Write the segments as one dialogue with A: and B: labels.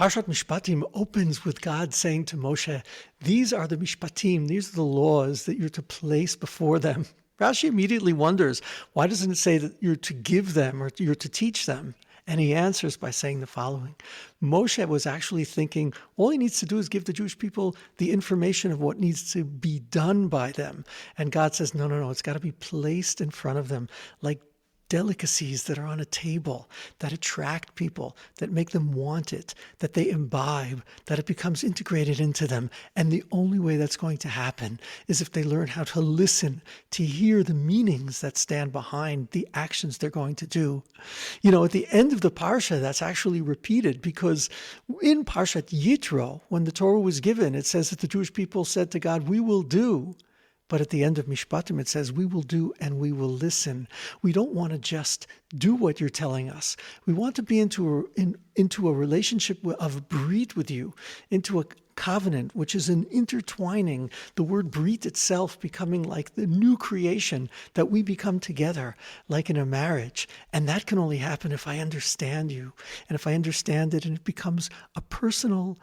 A: Parashat Mishpatim opens with God saying to Moshe, these are the Mishpatim, these are the laws that you're to place before them. Rashi immediately wonders, why doesn't it say that you're to give them or you're to teach them? And he answers by saying the following. Moshe was actually thinking all he needs to do is give the Jewish people the information of what needs to be done by them. And God says, no, it's got to be placed in front of them like delicacies that are on a table, that attract people, that make them want it, that they imbibe, that it becomes integrated into them. And the only way that's going to happen is if they learn how to listen, to hear the meanings that stand behind the actions they're going to do. At the end of the parsha, that's actually repeated because in Parashat Yitro, when the Torah was given, it says that the Jewish people said to God, we will do. But at the end of Mishpatim, it says, we will do and we will listen. We don't want to just do what you're telling us. We want to be into a relationship of brit with you, into a covenant, which is an intertwining, the word brit itself becoming like the new creation that we become together, like in a marriage. And that can only happen if I understand you. And if I understand it and it becomes a personal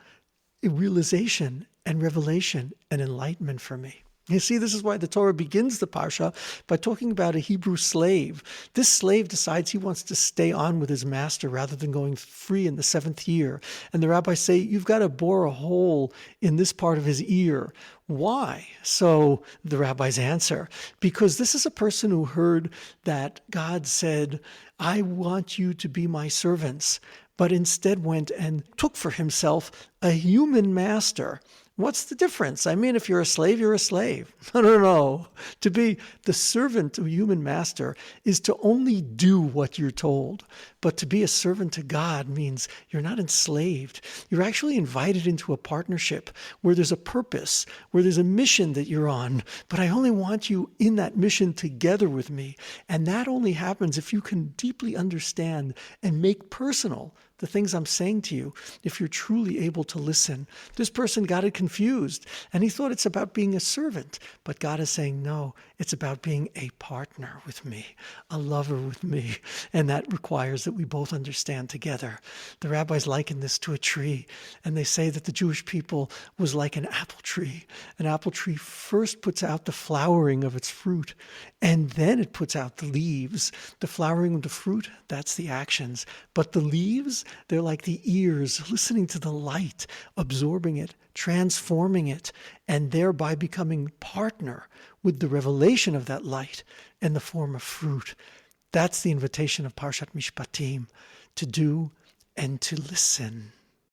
A: realization and revelation and enlightenment for me. You see, this is why the Torah begins the parsha by talking about a Hebrew slave. This slave decides he wants to stay on with his master rather than going free in the 7th year. And the rabbis say, you've got to bore a hole in this part of his ear. Why? So the rabbis answer, because this is a person who heard that God said, I want you to be my servants, but instead went and took for himself a human master. What's the difference? I mean, if you're a slave, you're a slave. No. To be the servant of a human master is to only do what you're told. But to be a servant to God means you're not enslaved. You're actually invited into a partnership where there's a purpose, where there's a mission that you're on. But I only want you in that mission together with me. And that only happens if you can deeply understand and make personal the things I'm saying to you, if you're truly able to listen. This person got it confused, and he thought it's about being a servant. But God is saying, no, it's about being a partner with me, a lover with me. And that requires that we both understand together. The rabbis liken this to a tree, and they say that the Jewish people was like an apple tree. An apple tree first puts out the flowering of its fruit, and then it puts out the leaves. The flowering of the fruit, that's the actions. But the leaves, they're like the ears, listening to the light, absorbing it, transforming it, and thereby becoming partner with the revelation of that light in the form of fruit. That's the invitation of Parashat Mishpatim, to do and to listen.